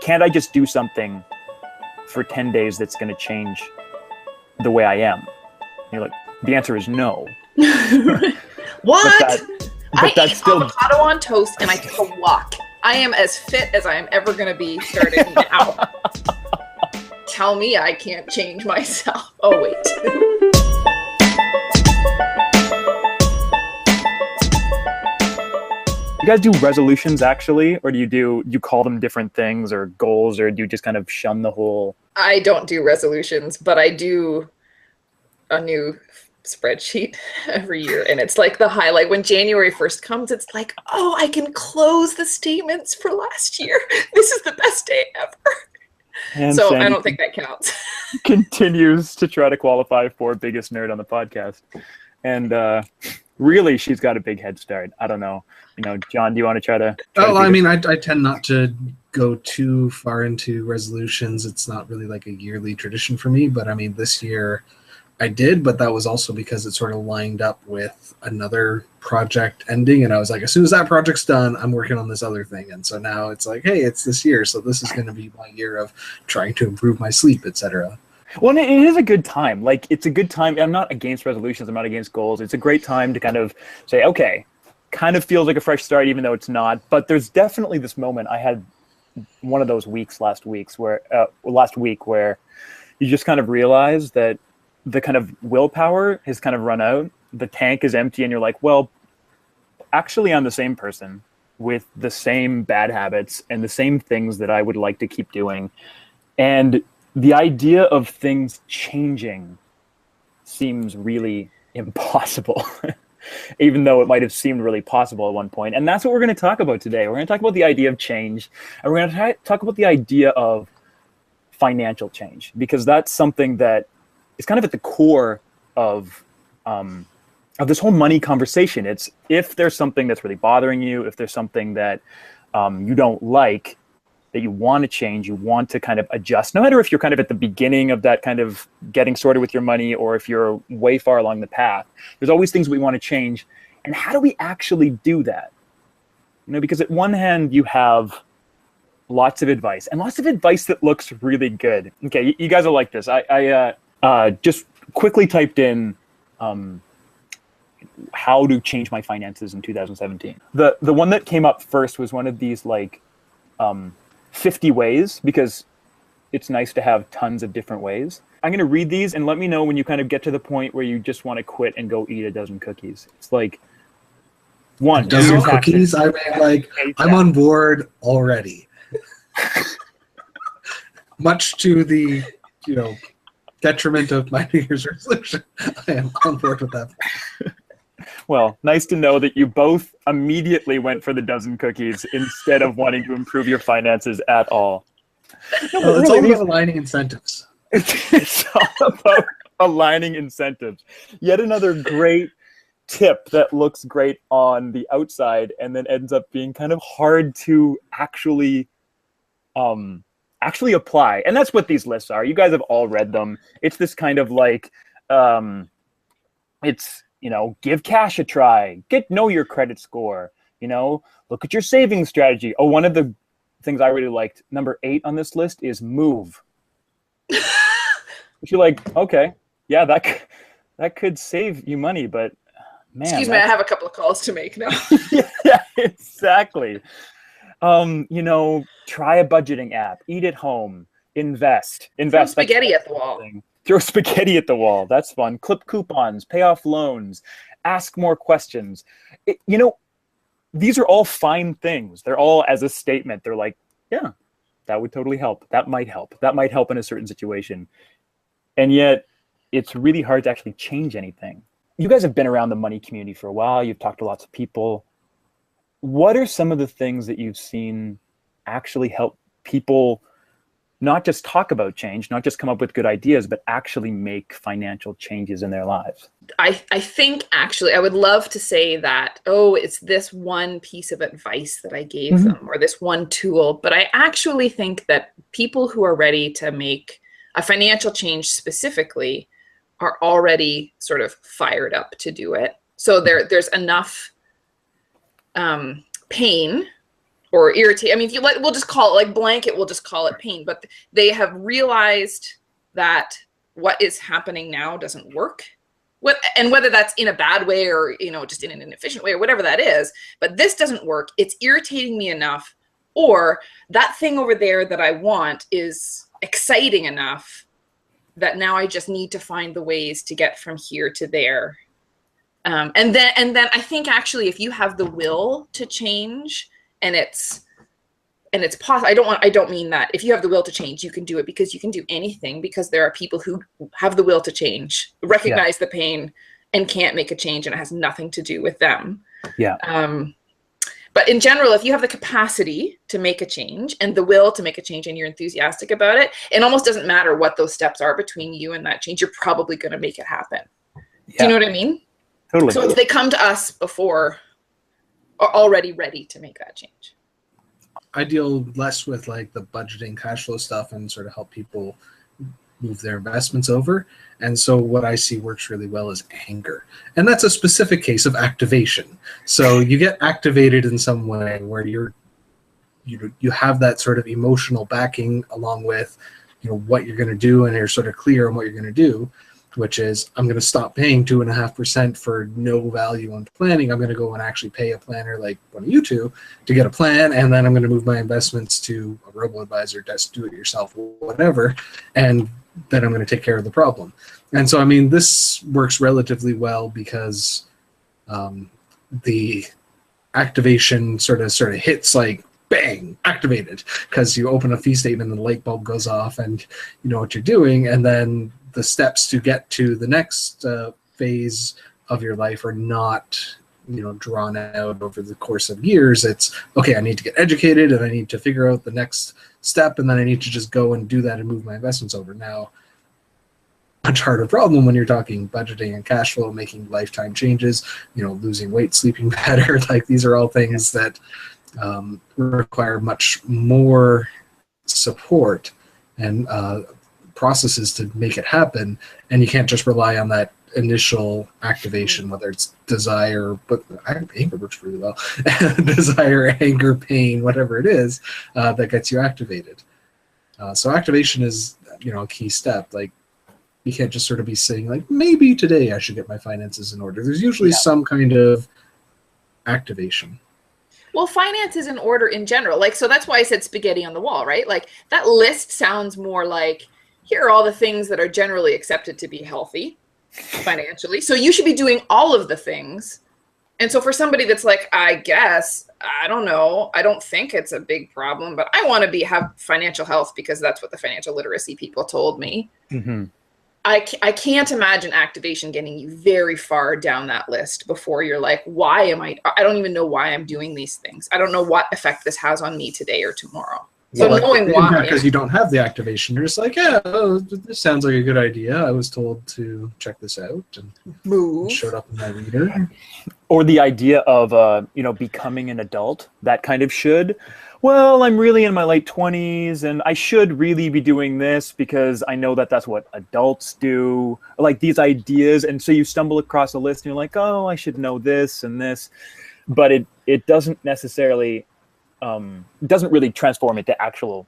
can't I just do something for 10 days that's going to change the way I am? And you're like, the answer is no. What? I that's eat still avocado on toast and I take a walk. I am as fit as I am ever going to be starting now. Tell me I can't change myself. Oh, wait. You guys do resolutions actually, or do you call them different things or goals, or do you just kind of shun the whole? I don't do resolutions, but I do a new spreadsheet every year, and it's like the highlight. When January 1st comes, it's like, oh, I can close the statements for last year. This is the best day ever. And so Sandy I don't think that counts. continues to try to qualify for biggest nerd on the podcast, and really, she's got a big head start. I don't know. John, do you want to try to? I tend not to go too far into resolutions. It's not really like a yearly tradition for me. But I mean, this year I did, but that was also because it sort of lined up with another project ending. And I was like, as soon as that project's done, I'm working on this other thing. And so now it's like, hey, it's this year. So this is going to be my year of trying to improve my sleep, etc. Well, it is a good time. Like, it's a good time. I'm not against resolutions. I'm not against goals. It's a great time to kind of say, okay, kind of feels like a fresh start, even though it's not. But there's definitely this moment. I had one of those weeks last week where you just kind of realize that the kind of willpower has kind of run out. The tank is empty, and you're like, well, actually, I'm the same person with the same bad habits and the same things that I would like to keep doing. And the idea of things changing seems really impossible, even though it might have seemed really possible at one point. And that's what we're going to talk about today. We're going to talk about the idea of change, and we're going to talk about the idea of financial change, because that's something that is kind of at the core of this whole money conversation. It's if there's something that's really bothering you, if there's something that you don't like, that you want to change, you want to kind of adjust, no matter if you're kind of at the beginning of that kind of getting sorted with your money or if you're way far along the path, there's always things we want to change. And how do we actually do that? Because at one hand you have lots of advice, and lots of advice that looks really good. Okay, you guys will like this. I just quickly typed in how to change my finances in 2017. The one that came up first was one of these like 50 ways, because it's nice to have tons of different ways. I'm going to read these and let me know when you kind of get to the point where you just want to quit and go eat a dozen cookies. It's like, one, a dozen cookies? I mean, like, I'm on board already. Much to the, detriment of my New Year's resolution, I am on board with that. Well, nice to know that you both immediately went for the dozen cookies instead of wanting to improve your finances at all. No, it's all about aligning incentives. It's all about aligning incentives. Yet another great tip that looks great on the outside and then ends up being kind of hard to actually apply. And that's what these lists are. You guys have all read them. It's this kind of like, give cash a try, know your credit score, look at your savings strategy. Oh, one of the things I really liked, number 8 on this list, is move. You're like, okay, yeah, that could save you money, but man. Excuse me, I have a couple of calls to make now. Yeah, exactly. Try a budgeting app, eat at home, invest. Throw spaghetti at the wall. Throw spaghetti at the wall. That's fun. Clip coupons, pay off loans, ask more questions. These are all fine things. They're all as a statement. They're like, yeah, that would totally help. That might help. That might help in a certain situation. And yet it's really hard to actually change anything. You guys have been around the money community for a while. You've talked to lots of people. What are some of the things that you've seen actually help people not just talk about change, not just come up with good ideas, but actually make financial changes in their lives? I think actually I would love to say that, it's this one piece of advice that I gave them, or this one tool, but I actually think that people who are ready to make a financial change specifically are already sort of fired up to do it. So there's enough pain or irritate. I mean, if you we'll just call it like blanket, we'll just call it pain, but they have realized that what is happening now doesn't work. And whether that's in a bad way or, just in an inefficient way or whatever that is, but this doesn't work. It's irritating me enough, or that thing over there that I want is exciting enough that now I just need to find the ways to get from here to there. And then I think actually, if you have the will to change, and it's possible. I don't mean that if you have the will to change, you can do it, because you can do anything, because there are people who have the will to change, recognize the pain, and can't make a change, and it has nothing to do with them. Yeah. But in general, if you have the capacity to make a change and the will to make a change, and you're enthusiastic about it, it almost doesn't matter what those steps are between you and that change. You're probably going to make it happen. Yeah. Do you know what I mean? Totally. So if they come to us before, are already ready to make that change. I deal less with like the budgeting, cash flow stuff, and sort of help people move their investments over. And so what I see works really well is anger. And that's a specific case of activation. So you get activated in some way where you have that sort of emotional backing along with, what you're going to do, and you're sort of clear on what you're going to do, which is, I'm going to stop paying 2.5% for no value on planning. I'm going to go and actually pay a planner like one of you two to get a plan, and then I'm going to move my investments to a robo-advisor, do-it-yourself, whatever, and then I'm going to take care of the problem. And so, I mean, this works relatively well because the activation sort of hits like, bang, activated, because you open a fee statement and the light bulb goes off and you know what you're doing, and then the steps to get to the next phase of your life are not, drawn out over the course of years. It's, okay, I need to get educated and I need to figure out the next step, and then I need to just go and do that and move my investments over. Now, much harder problem when you're talking budgeting and cash flow, making lifetime changes, losing weight, sleeping better. Like, these are all things that require much more support and processes to make it happen, and you can't just rely on that initial activation, whether it's desire, but anger works really well, desire, anger, pain, whatever it is that gets you activated. So activation is a key step. Like, you can't just sort of be saying like, maybe today I should get my finances in order. There's usually some kind of activation. Well, finance is in order in general. Like, so that's why I said spaghetti on the wall, right? Like, that list sounds more like, here are all the things that are generally accepted to be healthy financially. So you should be doing all of the things. And so for somebody that's like, I guess, I don't know, I don't think it's a big problem, but I want to have financial health because that's what the financial literacy people told me. Mm-hmm. I can't imagine activation getting you very far down that list before you're like, I don't even know why I'm doing these things. I don't know what effect this has on me today or tomorrow. So knowing why. Because you don't have the activation. You're just like, this sounds like a good idea. I was told to check this out, and it showed up in my reader. Or the idea of, becoming an adult, that kind of should. Well, I'm really in my late 20s, and I should really be doing this because I know that that's what adults do. Like, these ideas, and so you stumble across a list, and you're like, oh, I should know this and this. But it doesn't necessarily... doesn't really transform into actual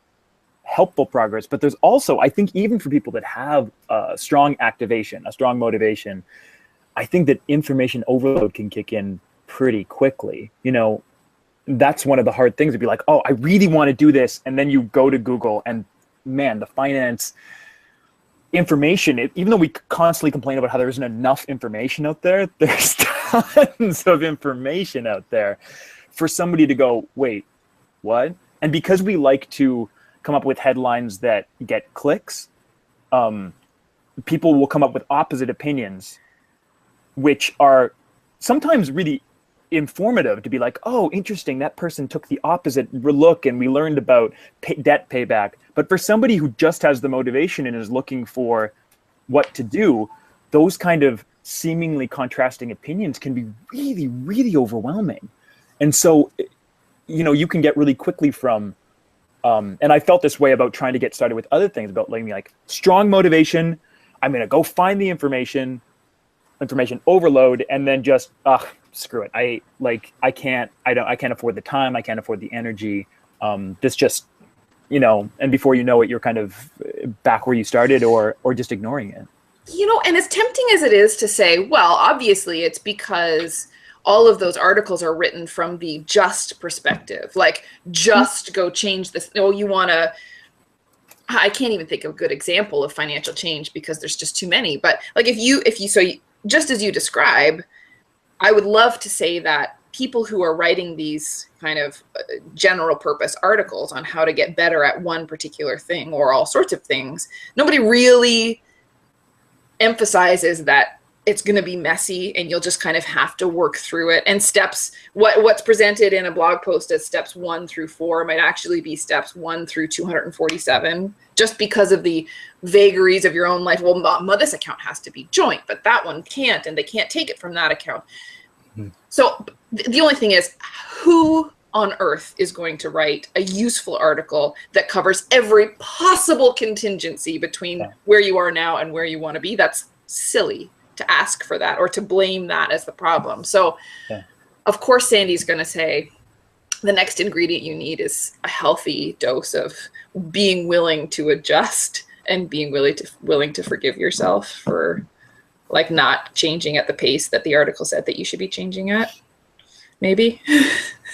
helpful progress. But there's also, I think, even for people that have a strong activation, a strong motivation, I think that information overload can kick in pretty quickly. That's one of the hard things, to be like, oh, I really want to do this. And then you go to Google, and man, the finance information, even though we constantly complain about how there isn't enough information out there, there's tons of information out there for somebody to go, wait, what? And because we like to come up with headlines that get clicks, people will come up with opposite opinions, which are sometimes really informative, to be like, oh, interesting, that person took the opposite look and we learned about debt payback. But for somebody who just has the motivation and is looking for what to do, those kind of seemingly contrasting opinions can be really, really overwhelming. And so, you can get really quickly from, and I felt this way about trying to get started with other things, about letting me like strong motivation. I'm going to go find the information. information overload, and then just screw it. I can't afford the time. I can't afford the energy. This just, and before you know it, you're kind of back where you started, or just ignoring it. And as tempting as it is to say, well, obviously it's because all of those articles are written from the just perspective, like just go change this. I can't even think of a good example of financial change because there's just too many. But like just as you describe, I would love to say that people who are writing these kind of general purpose articles on how to get better at one particular thing or all sorts of things, nobody really emphasizes that it's going to be messy and you'll just kind of have to work through it. And what's presented in a blog post as steps 1 through 4 might actually be steps 1 through 247, just because of the vagaries of your own life. Well, this account has to be joint, but that one can't, and they can't take it from that account. Mm-hmm. So the only thing is, who on earth is going to write a useful article that covers every possible contingency between where you are now and where you want to be? That's silly to ask for that or to blame that as the problem. So of course, Sandy's going to say the next ingredient you need is a healthy dose of being willing to adjust and being willing to forgive yourself for like not changing at the pace that the article said that you should be changing at. Maybe.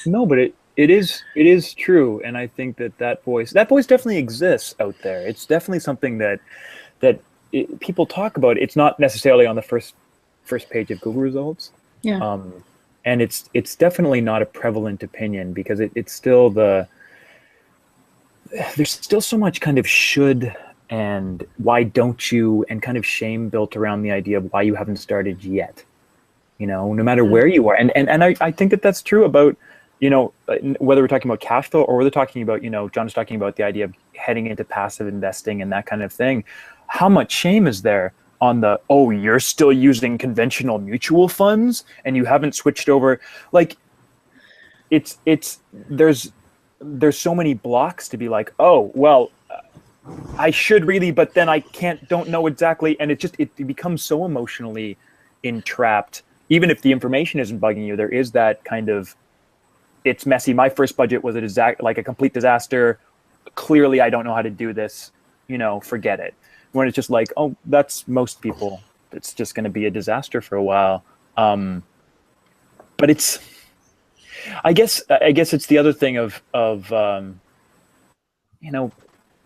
No, but it is true. And I think that voice definitely exists out there. It's definitely something that people talk about. It's not necessarily on the first page of Google results. Yeah. And it's definitely not a prevalent opinion because it's still there's still so much kind of should and why don't you and kind of shame built around the idea of why you haven't started yet, no matter where you are. And I think that's true about, whether we're talking about cash flow or whether talking about, John's talking about the idea of heading into passive investing and that kind of thing. How much shame is there on you're still using conventional mutual funds and you haven't switched over? Like there's so many blocks to be like, I should really, but then I don't know exactly. And it becomes so emotionally entrapped. Even if the information isn't bugging you, there is that kind of, it's messy. My first budget was a complete disaster. Clearly I don't know how to do this, forget it. When it's just like, that's most people. It's just going to be a disaster for a while. But I guess it's the other thing of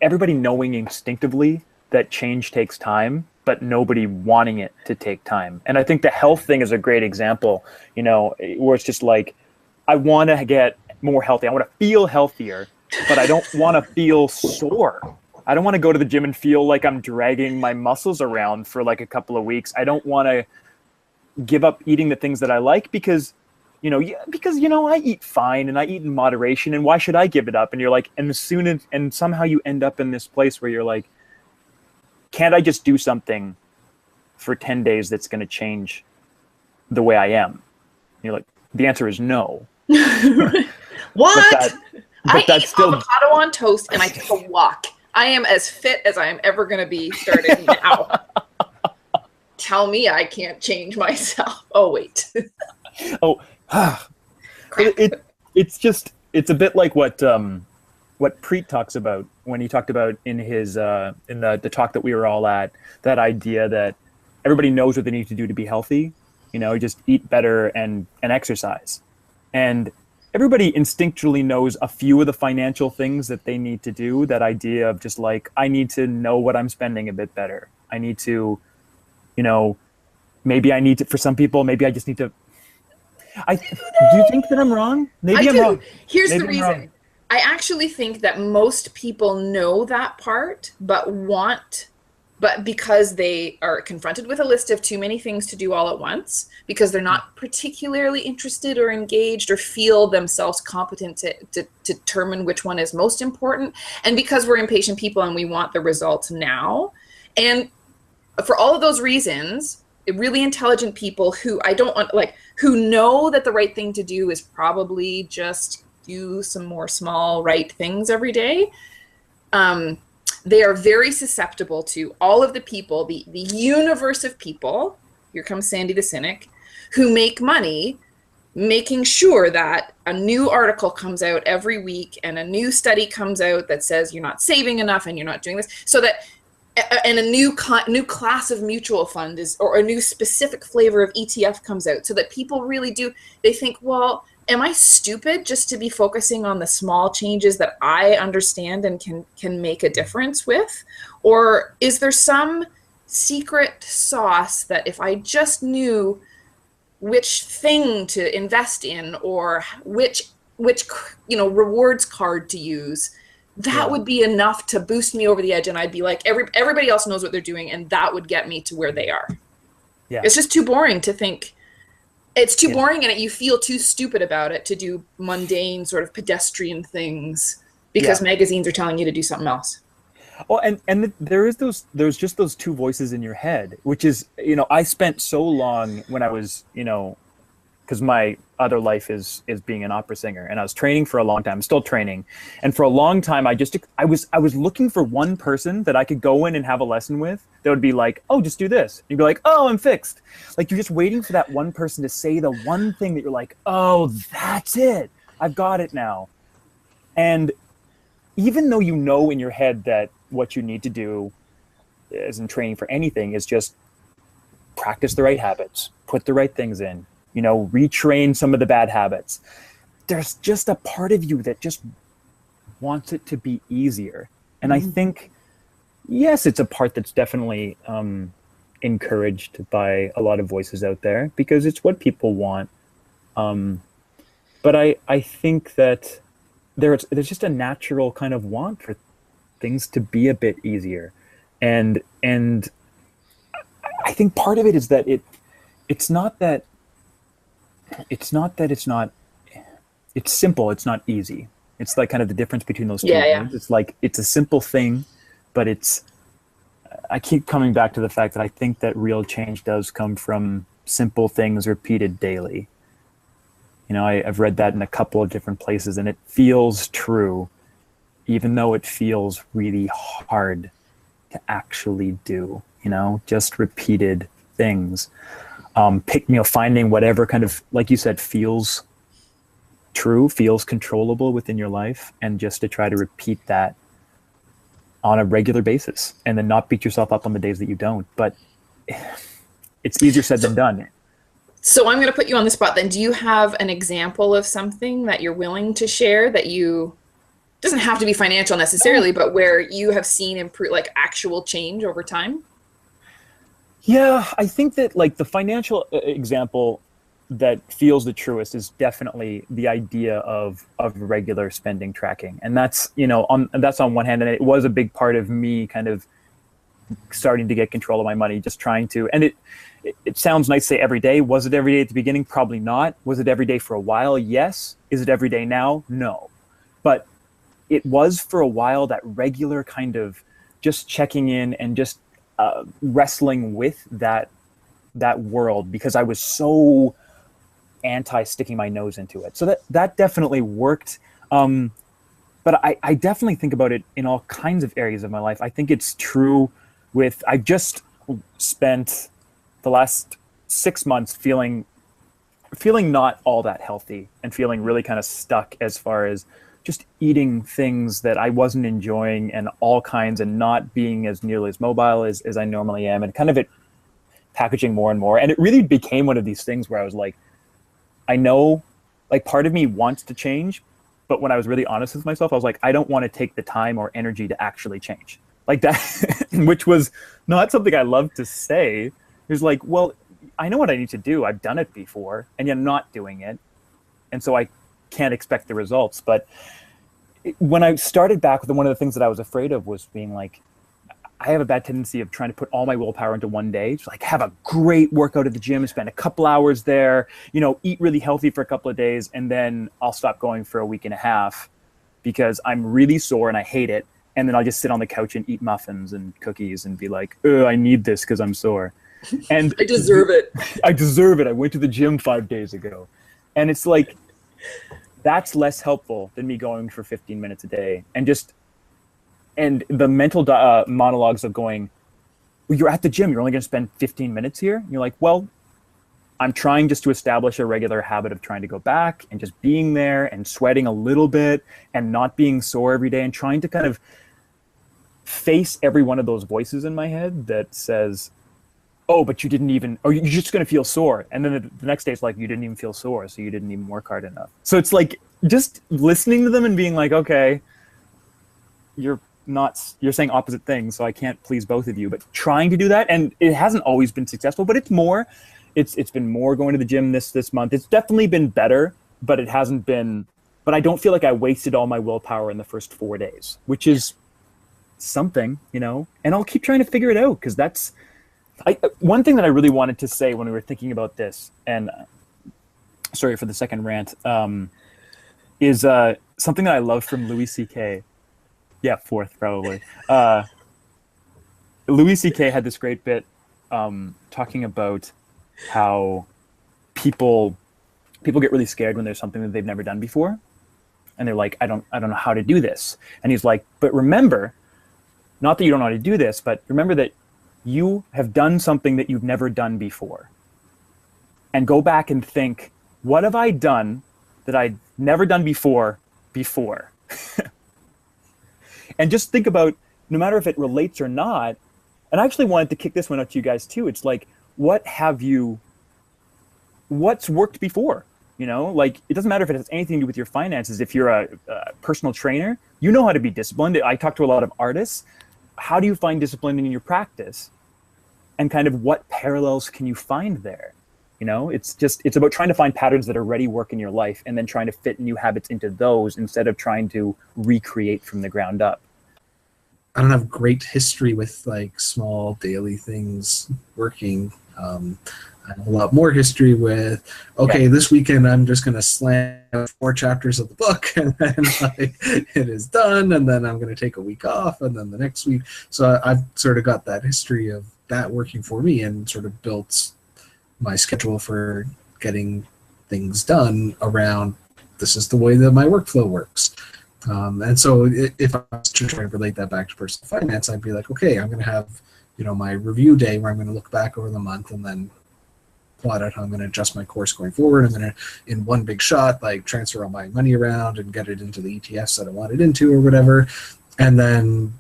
everybody knowing instinctively that change takes time, but nobody wanting it to take time. And I think the health thing is a great example, where it's just like, I want to get more healthy. I want to feel healthier, but I don't want to feel sore. I don't want to go to the gym and feel like I'm dragging my muscles around for like a couple of weeks. I don't want to give up eating the things that I like because I eat fine and I eat in moderation, and why should I give it up? And you're like, and somehow you end up in this place where you're like, can't I just do something for 10 days that's going to change the way I am? And you're like, the answer is no. What? I eat still avocado on toast and I take a walk. I am as fit as I am ever going to be starting now. Tell me I can't change myself. Oh, wait. It's a bit like what Preet talks about when he talked about in his in the talk that we were all at, that idea that everybody knows what they need to do to be healthy, just eat better and exercise. And everybody instinctually knows a few of the financial things that they need to do. That idea of just like, I need to know what I'm spending a bit better. I need to, maybe I need to, for some people, maybe I just need to. Do you think that I'm wrong? Maybe I'm wrong. Here's the reason. I actually think that most people know that part, but because they are confronted with a list of too many things to do all at once, because they're not particularly interested or engaged or feel themselves competent to determine which one is most important, and because we're impatient people and we want the results now. And for all of those reasons, really intelligent people who who know that the right thing to do is probably just do some more small right things every day, they are very susceptible to all of the people, the universe of people here comes Sandy the cynic, who make money making sure that a new article comes out every week and a new study comes out that says you're not saving enough and you're not doing this, so that and a new class of mutual fund is, or a new specific flavor of ETF comes out, so that people really do, they think, well, am I stupid just to be focusing on the small changes that I understand and can make a difference with? Or is there some secret sauce that if I just knew which thing to invest in, or which rewards card to use, that would be enough to boost me over the edge, and I'd be like, everybody else knows what they're doing, and that would get me to where they are. Yeah. It's just too boring to think. It's too boring, and you feel too stupid about it to do mundane sort of pedestrian things because magazines are telling you to do something else. Oh, and there's just those two voices in your head, which is, I spent so long when I was, because my other life is being an opera singer, and I was training for a long time. I'm still training, and for a long time, I was looking for one person that I could go in and have a lesson with that would be like, oh, just do this. And you'd be like, oh, I'm fixed. Like, you're just waiting for that one person to say the one thing that you're like, oh, that's it. I've got it now. And even though you know in your head that what you need to do, as in training for anything, is just practice the right habits, put the right things in, retrain some of the bad habits. There's just a part of you that just wants it to be easier. And I think, yes, it's a part that's definitely encouraged by a lot of voices out there because it's what people want. But I think that there's just a natural kind of want for things to be a bit easier, and I think part of it is that it's simple, it's not easy. It's like kind of the difference between those two things. It's like it's a simple thing, but I keep coming back to the fact that I think that real change does come from simple things repeated daily. I've read that in a couple of different places, and it feels true, even though it feels really hard to actually do, just repeated things. Finding whatever kind of, like you said, feels true, feels controllable within your life, and just to try to repeat that on a regular basis, and then not beat yourself up on the days that you don't. But it's easier said than done. So I'm going to put you on the spot then. Do you have an example of something that you're willing to share that doesn't have to be financial necessarily, but where you have seen improve, like actual change over time? Yeah, I think that like the financial example that feels the truest is definitely the idea of regular spending tracking. And that's, that's on one hand, and it was a big part of me kind of starting to get control of my money, just trying to, and it sounds nice to say every day. Was it every day at the beginning? Probably not. Was it every day for a while? Yes. Is it every day now? No. But it was for a while, that regular kind of just checking in and just wrestling with that world, because I was so anti sticking my nose into it. So that definitely worked. But I definitely think about it in all kinds of areas of my life. I think it's true with, I've just spent the last 6 months feeling not all that healthy and feeling really kind of stuck as far as just eating things that I wasn't enjoying and all kinds, and not being as nearly as mobile as I normally am, and kind of packaging more and more. And it really became one of these things where I was like, I know, like, part of me wants to change, but when I was really honest with myself, I was like, I don't want to take the time or energy to actually change. Like that, which was not something I love to say. It was like, well, I know what I need to do. I've done it before, and yet I'm not doing it. And so I can't expect the results. But when I started back with one of the things that I was afraid of was being like, I have a bad tendency of trying to put all my willpower into one day. Just like have a great workout at the gym, spend a couple hours there, eat really healthy for a couple of days, and then I'll stop going for a week and a half because I'm really sore and I hate it. And then I'll just sit on the couch and eat muffins and cookies and be like, oh, I need this because I'm sore. And I deserve it. I deserve it. I went to the gym 5 days ago. And it's like, that's less helpful than me going for 15 minutes a day. And the mental monologues of going, well, you're at the gym, you're only going to spend 15 minutes here. And you're like, well, I'm trying just to establish a regular habit of trying to go back and just being there and sweating a little bit and not being sore every day, and trying to kind of face every one of those voices in my head that says, oh, but you didn't even, or you're just going to feel sore. And then the next day it's like, you didn't even feel sore, so you didn't even work hard enough. So it's like just listening to them and being like, okay, you're saying opposite things, so I can't please both of you, but trying to do that. And it hasn't always been successful, but it's been more going to the gym this month. It's definitely been better, but it hasn't been, but I don't feel like I wasted all my willpower in the first 4 days, which is something, and I'll keep trying to figure it out, because that's, one thing that I really wanted to say when we were thinking about this, and sorry for the second rant, is something that I love from Louis C.K. Yeah, fourth probably. Louis C.K. had this great bit talking about how people get really scared when there's something that they've never done before, and they're like, I don't know how to do this. And he's like, but remember, not that you don't know how to do this, but remember that you have done something that you've never done before. And go back and think, what have I done that I'd never done before? And just think about, no matter if it relates or not, and I actually wanted to kick this one out to you guys too. It's like, what's worked before? Like, it doesn't matter if it has anything to do with your finances. If you're a personal trainer, you know how to be disciplined. I talk to a lot of artists. How do you find discipline in your practice? And kind of what parallels can you find there? It's about trying to find patterns that already work in your life, and then trying to fit new habits into those instead of trying to recreate from the ground up. I don't have great history with like small daily things working. I have a lot more history with, this weekend I'm just going to slam 4 chapters of the book, and then it is done, and then I'm going to take a week off, and then the next week. So I've sort of got that history of that working for me, and sort of built my schedule for getting things done around, this is the way that my workflow works. And so if I was to try to relate that back to personal finance, I'd be like, okay, I'm going to have, my review day where I'm going to look back over the month and then plot out how I'm going to adjust my course going forward. I'm going to, in one big shot, like transfer all my money around and get it into the ETFs that I want it into or whatever, and then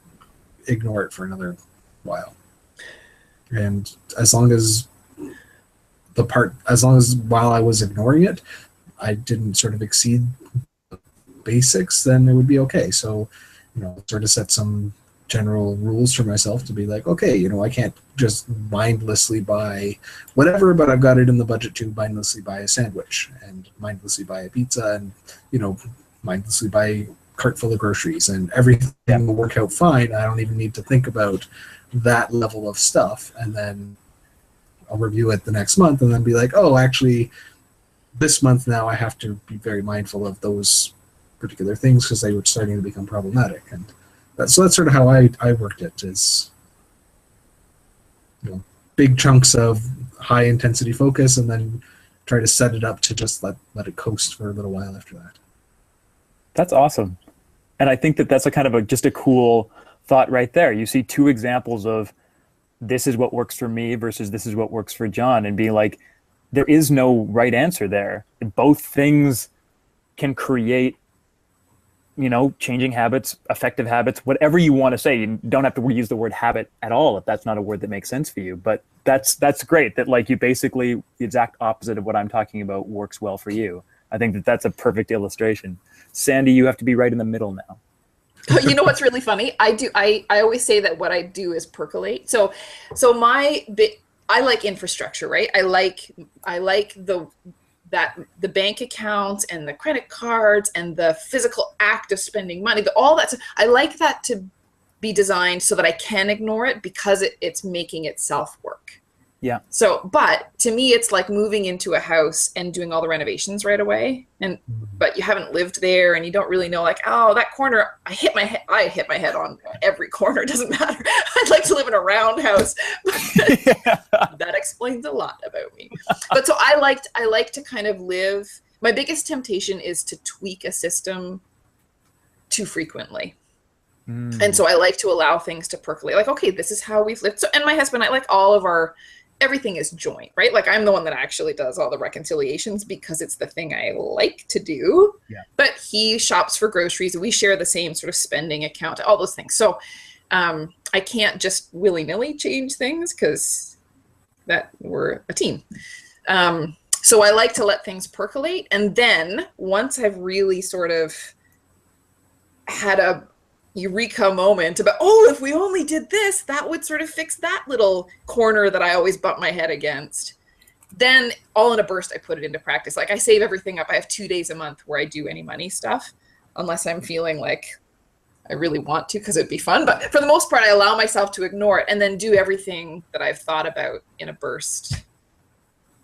ignore it for another while. And as long as while I was ignoring it, I didn't sort of exceed the basics, then it would be okay. So, sort of set some general rules for myself to be like, okay, I can't just mindlessly buy whatever, but I've got it in the budget to mindlessly buy a sandwich and mindlessly buy a pizza and, mindlessly buy a cart full of groceries, and everything will work out fine. I don't even need to think about that level of stuff. And then I'll review it the next month and then be like, oh, actually, this month now I have to be very mindful of those particular things because they were starting to become problematic. And so that's sort of how I worked it, is big chunks of high intensity focus, and then try to set it up to just let it coast for a little while after that. That's awesome. And I think that's a kind of just a cool thought right there. You see 2 examples of, this is what works for me versus this is what works for John, and being like, there is no right answer there. Both things can create, changing habits, effective habits, whatever you want to say. You don't have to use the word habit at all if that's not a word that makes sense for you. But that's great that, like, you basically, the exact opposite of what I'm talking about works well for you. I think that's a perfect illustration. Sandy, you have to be right in the middle now. You know what's really funny? I always say that what I do is percolate. So I like infrastructure, right? I like the bank accounts and the credit cards and the physical act of spending money, all that. I like that to be designed so that I can ignore it because it's making itself work. Yeah. So, but to me, it's like moving into a house and doing all the renovations right away. But you haven't lived there and you don't really know, like, oh, that corner, I hit my head on every corner. It doesn't matter. I'd like to live in a round house. That explains a lot about me. But so I like to kind of live. My biggest temptation is to tweak a system too frequently. And so I like to allow things to percolate. Like, okay, this is how we've lived. So, and my husband, I like all of our everything is joint, right? Like I'm the one that actually does all the reconciliations because it's the thing I like to do. Yeah. But he shops for groceries. We share the same sort of spending account, all those things. So I can't just willy-nilly change things because that we're a team. So I like to let things percolate. And then once I've really sort of had a eureka moment about, oh, if we only did this, that would sort of fix that little corner that I always bump my head against. Then all in a burst, I put it into practice. Like I save everything up. I have 2 days a month where I do any money stuff, unless I'm feeling like I really want to, because it'd be fun. But for the most part, I allow myself to ignore it and then do everything that I've thought about in a burst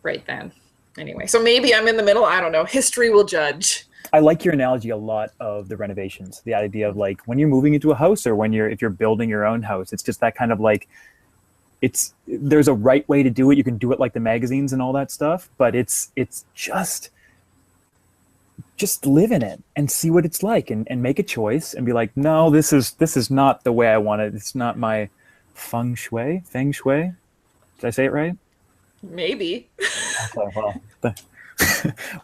right then. Anyway, so maybe I'm in the middle. I don't know. History will judge. I like your analogy a lot of the renovations, the idea of like when you're moving into a house or if you're building your own house, it's just that kind of like, there's a right way to do it. You can do it like the magazines and all that stuff, but it's just live in it and see what it's like and make a choice and be like, no, this is not the way I want it. It's not my feng shui. Did I say it right? Maybe. Okay,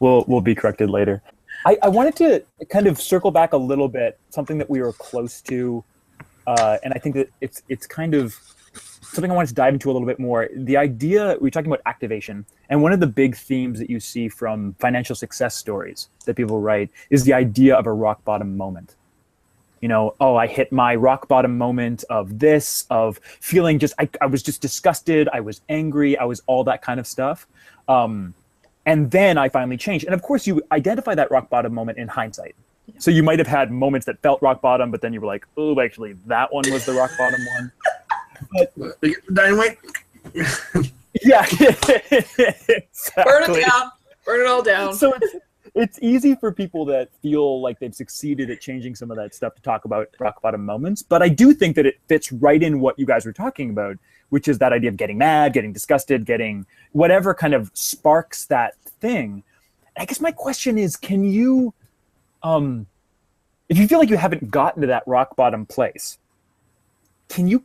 well, we'll be corrected later. I wanted to kind of circle back a little bit, something that we were close to, and I think that it's kind of something I wanted to dive into a little bit more. The idea, we're talking about activation, and one of the big themes that you see from financial success stories that people write is the idea of a rock bottom moment. You know, oh, I hit my rock bottom moment of this, of feeling just, I was just disgusted, I was angry, I was all that kind of stuff. And then I finally changed. And of course, you identify that rock bottom moment in hindsight. So you might have had moments that felt rock bottom, but then you were like, oh, actually, that one was the rock bottom one. But, dynamite. Yeah. Exactly. Burn it down. Burn it all down. So it's easy for people that feel like they've succeeded at changing some of that stuff to talk about rock bottom moments. But I do think that it fits right in what you guys were talking about, which is that idea of getting mad, getting disgusted, getting whatever kind of sparks that thing. I guess my question is, can you, if you feel like you haven't gotten to that rock bottom place, can you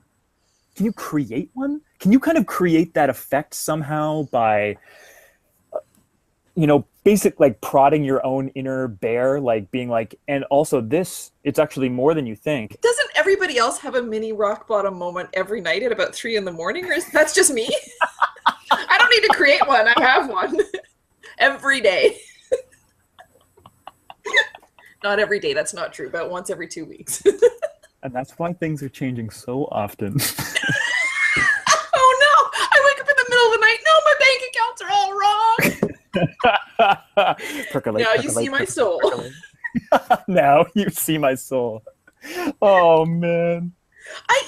create one? Can you kind of create that effect somehow by, basic, like prodding your own inner bear, like being like, and also this, it's actually more than you think. Doesn't everybody else have a mini rock bottom moment every night at about 3 a.m, or that's just me? I don't need to create one. I have one every day. Not every day. That's not true. About once every 2 weeks. And that's why things are changing so often. Oh no! I wake up in the middle of the night. No, my bank accounts are all wrong. Percolate, now you see my soul. Now you see my soul. Oh man.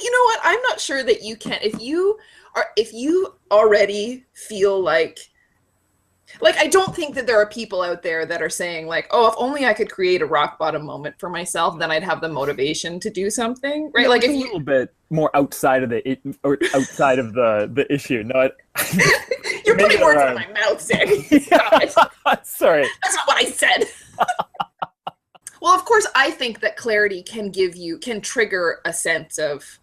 You know what? I'm not sure that you can. If you already feel like I don't think that there are people out there that are saying like, oh, if only I could create a rock bottom moment for myself, then I'd have the motivation to do something, right? Like if a little bit more outside of the issue. No, you're putting words in my mouth, Sandy. Sorry, that's not what I said. Well, of course, I think that clarity can trigger a sense of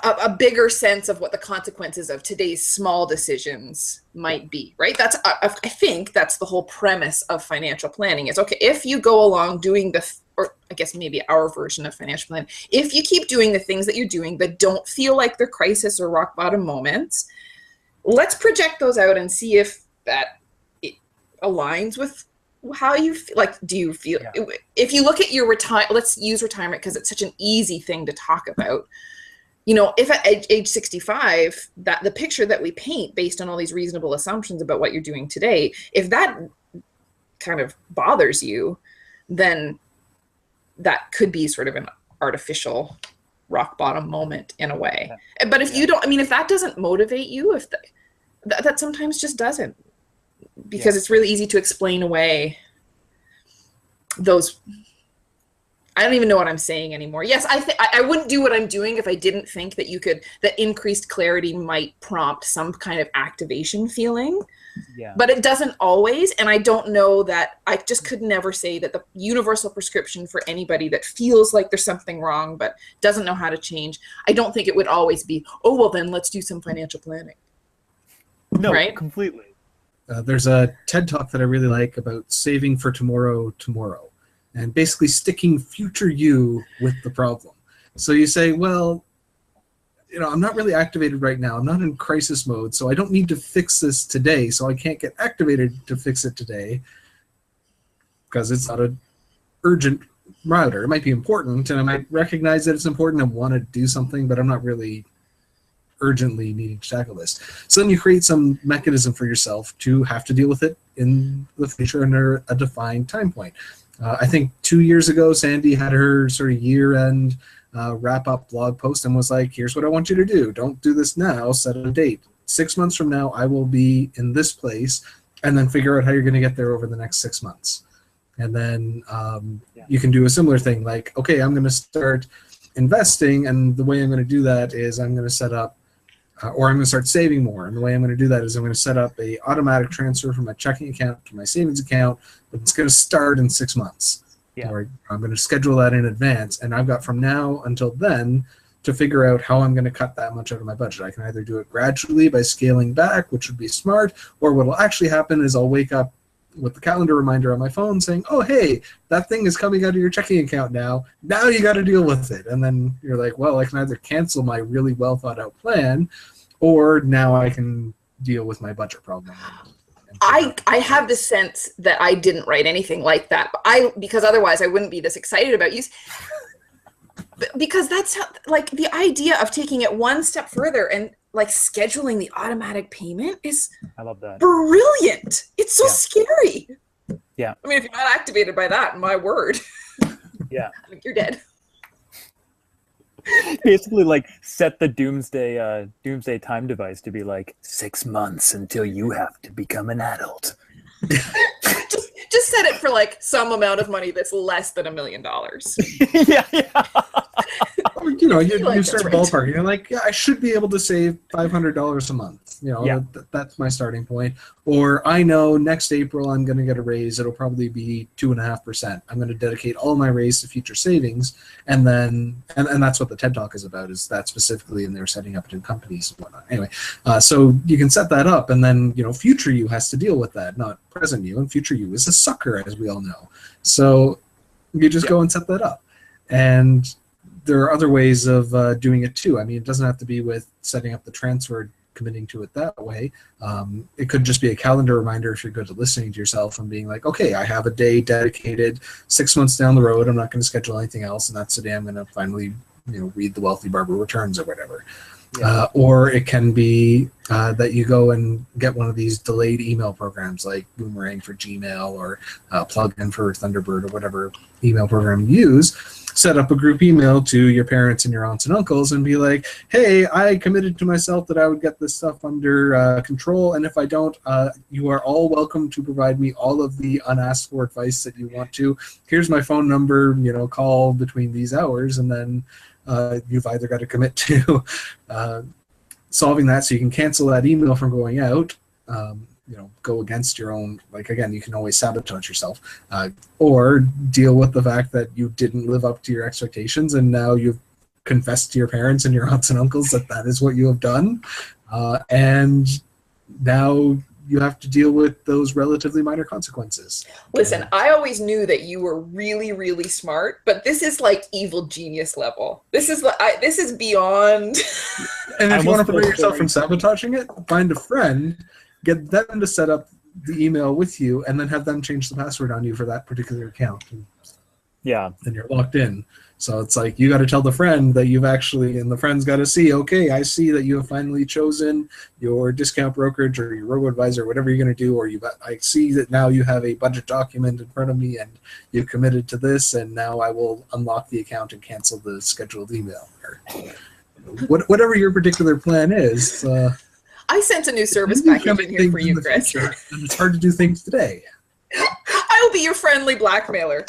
a bigger sense of what the consequences of today's small decisions might be, right? I think that's the whole premise of financial planning is, okay, if you go along doing or I guess maybe our version of financial planning, if you keep doing the things that you're doing that don't feel like they're crisis or rock bottom moments, let's project those out and see if it aligns with how you feel. Like, do you feel, if you look at your let's use retirement because it's such an easy thing to talk about. If at age 65, that the picture that we paint based on all these reasonable assumptions about what you're doing today, if that kind of bothers you, then that could be sort of an artificial rock bottom moment in a way. Yeah. But if you don't, if that doesn't motivate you, if that sometimes just doesn't, because it's really easy to explain away those. I don't even know what I'm saying anymore. Yes, I wouldn't do what I'm doing if I didn't think that increased clarity might prompt some kind of activation feeling. Yeah. But it doesn't always. And I don't know that, I just could never say that the universal prescription for anybody that feels like there's something wrong but doesn't know how to change, I don't think it would always be, oh, well, then let's do some financial planning. No, right? completely. There's a TED Talk that I really like about saving for tomorrow, and basically sticking future you with the problem. So you say, well, I'm not really activated right now. I'm not in crisis mode, so I don't need to fix this today. So I can't get activated to fix it today because it's not an urgent router. It might be important, and I might recognize that it's important and want to do something, but I'm not really urgently needing to tackle this. So then you create some mechanism for yourself to have to deal with it in the future under a defined time point. I think 2 years ago, Sandy had her sort of year-end wrap-up blog post and was like, here's what I want you to do. Don't do this now. Set a date. 6 months from now, I will be in this place, and then figure out how you're going to get there over the next 6 months. And then you can do a similar thing, like, okay, I'm going to start investing, and the way I'm going to do that is I'm going to set up or I'm going to start saving more. And the way I'm going to do that is I'm going to set up a automatic transfer from my checking account to my savings account, but it's going to start in 6 months. Yeah. Or I'm going to schedule that in advance. And I've got from now until then to figure out how I'm going to cut that much out of my budget. I can either do it gradually by scaling back, which would be smart, or what will actually happen is I'll wake up with the calendar reminder on my phone saying, oh, hey, that thing is coming out of your checking account now. Now you got to deal with it. And then you're like, well, I can either cancel my really well thought out plan, or now I can deal with my budget problem. I have the sense that I didn't write anything like that, because otherwise I wouldn't be this excited about you. Because that's how, like, the idea of taking it one step further and like scheduling the automatic payment is, I love that. Brilliant. It's so scary. Yeah. I mean, if you're not activated by that, my word. Yeah. Like, you're dead. Basically, like, set the doomsday time device to be like 6 months until you have to become an adult. just set it for like some amount of money that's less than $1 million. Yeah. You start ballparking. You're like, yeah, I should be able to save $500 a month. That's my starting point. Or I know next April I'm going to get a raise. It'll probably be 2.5%. I'm going to dedicate all my raise to future savings, and then and that's what the TED Talk is about. Is that specifically, and they're setting up new companies and whatnot. Anyway, so you can set that up, and then future you has to deal with that, not present you. And future you is a sucker, as we all know. So you just go and set that up, and there are other ways of doing it too. I mean, it doesn't have to be with setting up the transfer, committing to it that way. It could just be a calendar reminder if you're good at listening to yourself and being like, okay, I have a day dedicated 6 months down the road. I'm not going to schedule anything else, and that's the day I'm going to finally, read The Wealthy Barber Returns or whatever. Yeah. Or it can be that you go and get one of these delayed email programs like Boomerang for Gmail or Plugin for Thunderbird or whatever email program you use. Set up a group email to your parents and your aunts and uncles and be like, hey, I committed to myself that I would get this stuff under control, and if I don't, you are all welcome to provide me all of the unasked for advice that you want to. Here's my phone number, call between these hours, and then you've either got to commit to solving that so you can cancel that email from going out, go against your own, like, again, you can always sabotage yourself, or deal with the fact that you didn't live up to your expectations and now you've confessed to your parents and your aunts and uncles that is what you have done, and now you have to deal with those relatively minor consequences. Listen, I always knew that you were really, really smart, but this is like evil genius level. This is beyond. And if you want to prevent yourself from sabotaging it, find a friend, get them to set up the email with you, and then have them change the password on you for that particular account. Yeah. Then you're locked in. So it's like you got to tell the friend that you've actually, and the friend's got to see, okay, I see that you have finally chosen your discount brokerage or your robo-advisor, whatever you're going to do, or I see that now you have a budget document in front of me and you've committed to this, and now I will unlock the account and cancel the scheduled email. Or whatever your particular plan is. I sent a new service package in here for you, Chris. And it's hard to do things today. I will be your friendly blackmailer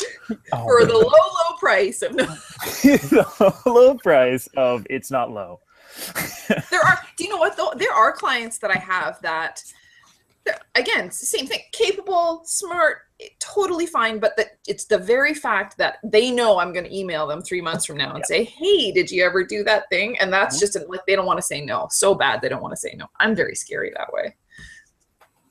for the low price of no. The low price of it's not low. Do you know what though? There are clients that I have that, again, it's the same thing. Capable, smart, totally fine, but it's the very fact that they know I'm going to email them 3 months from now and say, hey, did you ever do that thing? And that's just like, they don't want to say no. So bad they don't want to say no. I'm very scary that way.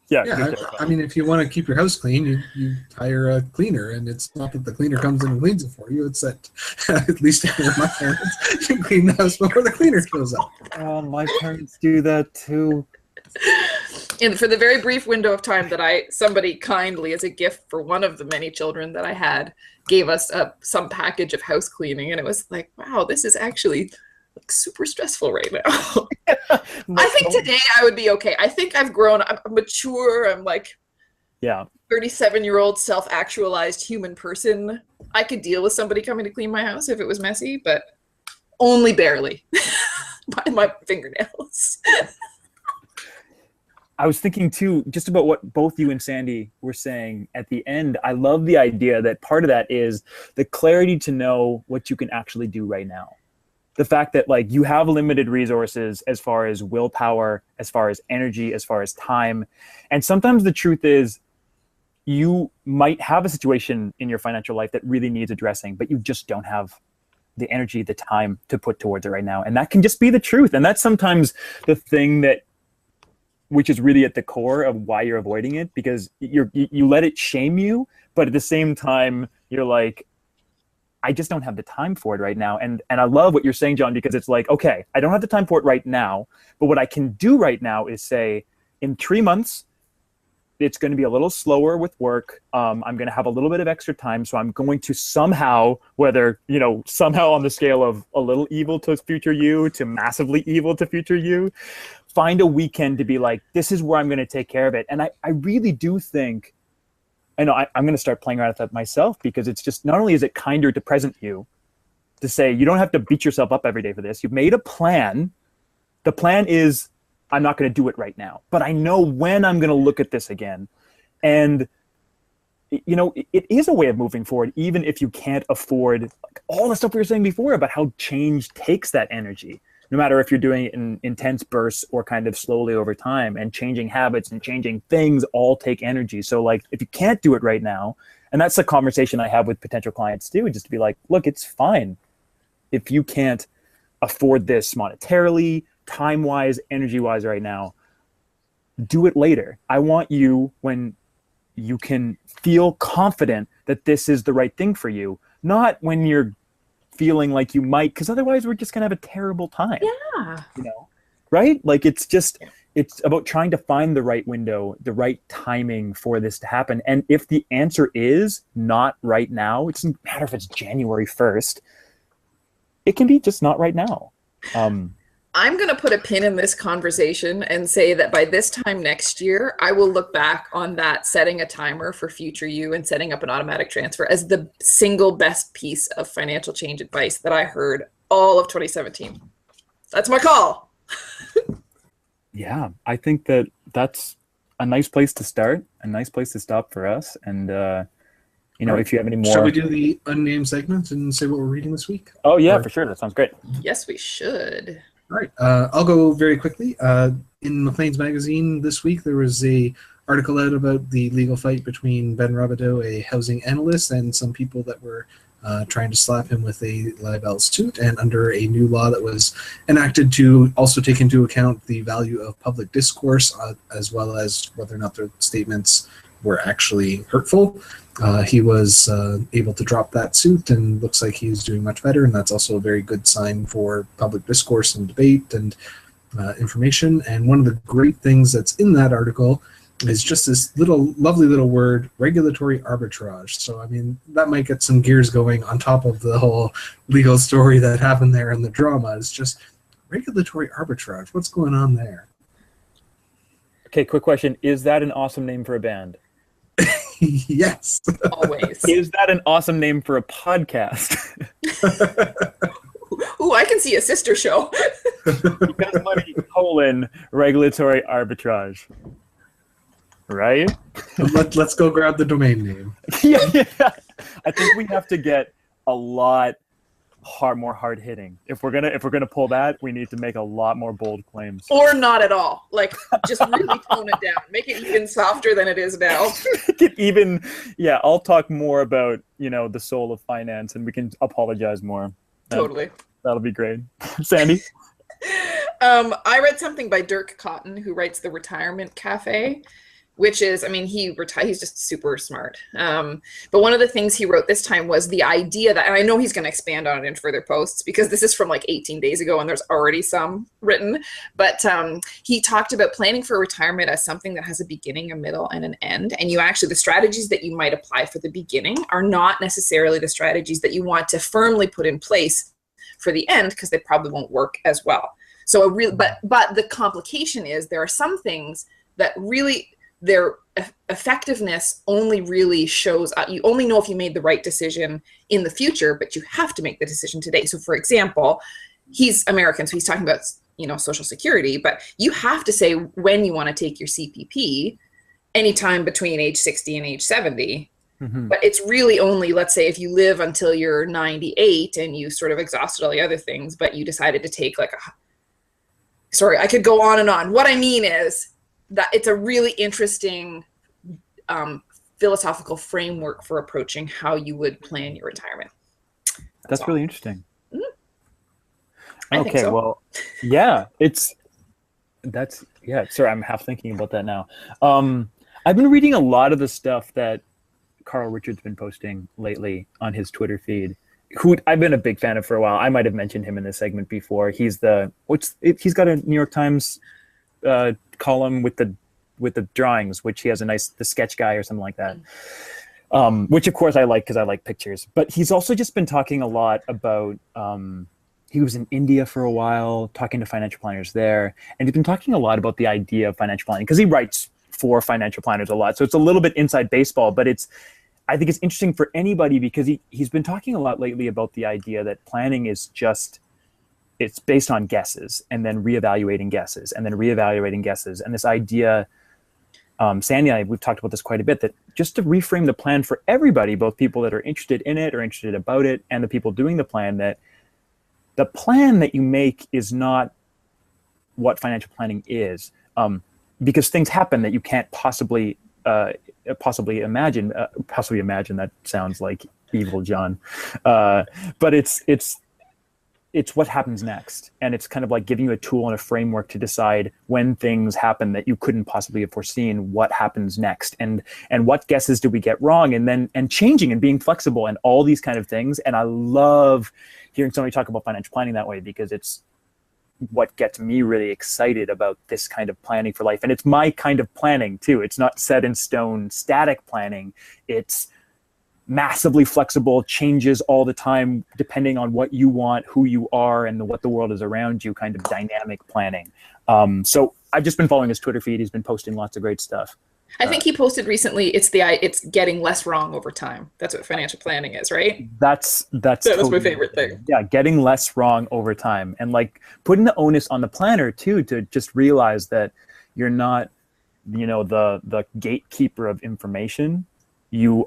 Yeah, Yeah, good job. I mean, if you want to keep your house clean, you hire a cleaner, and it's not that the cleaner comes in and cleans it for you. It's that, at least with my parents, you clean the house before the cleaner shows up. Oh, my parents do that too. And for the very brief window of time that somebody kindly, as a gift for one of the many children that I had, gave us some package of house cleaning, and it was like, wow, this is actually like super stressful right now. I think today I would be okay. I think I've grown. I'm mature. I'm like, 37-year-old self-actualized human person. I could deal with somebody coming to clean my house if it was messy, but only barely by my fingernails. I was thinking too, just about what both you and Sandy were saying at the end. I love the idea that part of that is the clarity to know what you can actually do right now. The fact that like you have limited resources as far as willpower, as far as energy, as far as time. And sometimes the truth is you might have a situation in your financial life that really needs addressing, but you just don't have the energy, the time to put towards it right now. And that can just be the truth. And that's sometimes the thing which is really at the core of why you're avoiding it, because you let it shame you, but at the same time, you're like, I just don't have the time for it right now. And I love what you're saying, John, because it's like, okay, I don't have the time for it right now, but what I can do right now is say, in 3 months, it's going to be a little slower with work. I'm going to have a little bit of extra time. So I'm going to somehow, whether, somehow on the scale of a little evil to future you to massively evil to future you, find a weekend to be like, this is where I'm going to take care of it. And I really do think, I'm going to start playing around with that myself, because it's just, not only is it kinder to present you to say, you don't have to beat yourself up every day for this. You've made a plan. The plan is, I'm not going to do it right now, but I know when I'm going to look at this again. And, it is a way of moving forward, even if you can't afford all the stuff we were saying before about how change takes that energy, no matter if you're doing it in intense bursts or kind of slowly over time. And changing habits and changing things all take energy. So like, if you can't do it right now, and that's the conversation I have with potential clients too, just to be like, look, it's fine if you can't afford this monetarily, time-wise, energy-wise right now, do it later. I want you, when you can feel confident that this is the right thing for you, not when you're feeling like you might, because otherwise we're just going to have a terrible time. Yeah. Right? Like it's about trying to find the right window, the right timing for this to happen. And if the answer is not right now, it doesn't matter if it's January 1st, it can be just not right now. I'm going to put a pin in this conversation and say that by this time next year, I will look back on that setting a timer for future you and setting up an automatic transfer as the single best piece of financial change advice that I heard all of 2017. That's my call. Yeah, I think that's a nice place to start, a nice place to stop for us. And, if you have any more. Shall we do the unnamed segment and say what we're reading this week? Oh, yeah, for sure. That sounds great. Yes, we should. All right, I'll go very quickly. In Maclean's magazine this week, there was a article out about the legal fight between Ben Robideau, a housing analyst, and some people that were trying to slap him with a libel suit, and under a new law that was enacted to also take into account the value of public discourse, as well as whether or not their statements were actually hurtful. He was able to drop that suit, and looks like he's doing much better, and that's also a very good sign for public discourse and debate and information. And one of the great things that's in that article is just this lovely little word, regulatory arbitrage. So, I mean, that might get some gears going on top of the whole legal story that happened there and the drama. It's just regulatory arbitrage. What's going on there? Okay, quick question. Is that an awesome name for a band? Yes. Always. Is that an awesome name for a podcast? Ooh, I can see a sister show. Because money, regulatory arbitrage. Right? Let's go grab the domain name. Yeah. I think we have to get a lot more hard hitting. If we're gonna pull that, we need to make a lot more bold claims. Or not at all. Like, just really tone it down. Make it even softer than it is now. Make it even. Yeah, I'll talk more about the soul of finance, and we can apologize more. Totally. That'll be great. Sandy? I read something by Dirk Cotton, who writes The Retirement Cafe, which is, I mean, he's just super smart. But one of the things he wrote this time was the idea that, and I know he's going to expand on it in further posts because this is from like 18 days ago and there's already some written, but he talked about planning for retirement as something that has a beginning, a middle, and an end. And the strategies that you might apply for the beginning are not necessarily the strategies that you want to firmly put in place for the end, because they probably won't work as well. So but the complication is there are some things that really, their effectiveness only really shows up. You only know if you made the right decision in the future, but you have to make the decision today. So for example, he's American, so he's talking about, Social Security, but you have to say when you want to take your CPP anytime between age 60 and age 70. Mm-hmm. But it's really only, let's say, if you live until you're 98 and you sort of exhausted all the other things, but you decided to take sorry, I could go on and on. What I mean is that it's a really interesting philosophical framework for approaching how you would plan your retirement. That's really interesting. Mm-hmm. Okay, so. Well, yeah, sorry, I'm half thinking about that now. I've been reading a lot of the stuff that Carl Richard's been posting lately on his Twitter feed, who I've been a big fan of for a while. I might have mentioned him in this segment before. He's got a New York Times column with the drawings, which he has the sketch guy or something like that, which of course I like because I like pictures. But he's also just been talking a lot about, he was in India for a while, talking to financial planners there. And he's been talking a lot about the idea of financial planning because he writes for financial planners a lot. So it's a little bit inside baseball, but I think it's interesting for anybody because he's been talking a lot lately about the idea that planning is it's based on guesses and then reevaluating guesses and then reevaluating guesses. And this idea, Sandy and I, we've talked about this quite a bit, that just to reframe the plan for everybody, both people that are interested in it or interested about it and the people doing the plan, that the plan that you make is not what financial planning is, because things happen that you can't possibly imagine. Possibly imagine, that sounds like evil John, but it's what happens next, and it's kind of like giving you a tool and a framework to decide when things happen that you couldn't possibly have foreseen, what happens next, and what guesses do we get wrong, and changing and being flexible and all these kind of things. And I love hearing somebody talk about financial planning that way because it's what gets me really excited about this kind of planning for life. And it's my kind of planning too. It's not set in stone, static planning. It's massively flexible, changes all the time, depending on what you want, who you are, and what the world is around you, kind of dynamic planning. So I've just been following his Twitter feed. He's been posting lots of great stuff. I think he posted recently, it's getting less wrong over time. That's what financial planning is, right? That's totally my favorite thing. Yeah, getting less wrong over time. And like putting the onus on the planner too, to just realize that you're not, the gatekeeper of information. You're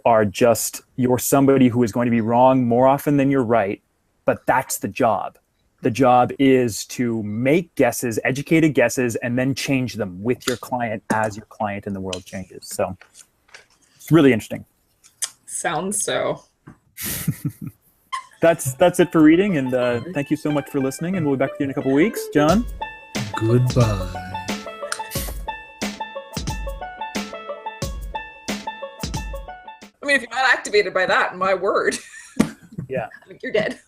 somebody who is going to be wrong more often than you're right, but that's the job. The job is to make guesses, educated guesses, and then change them with your client as your client and the world changes. So it's really interesting. Sounds so. That's it for reading, and thank you so much for listening, and we'll be back with you in a couple weeks. John? Goodbye. I mean, if you're not activated by that, my word. Yeah. You're dead.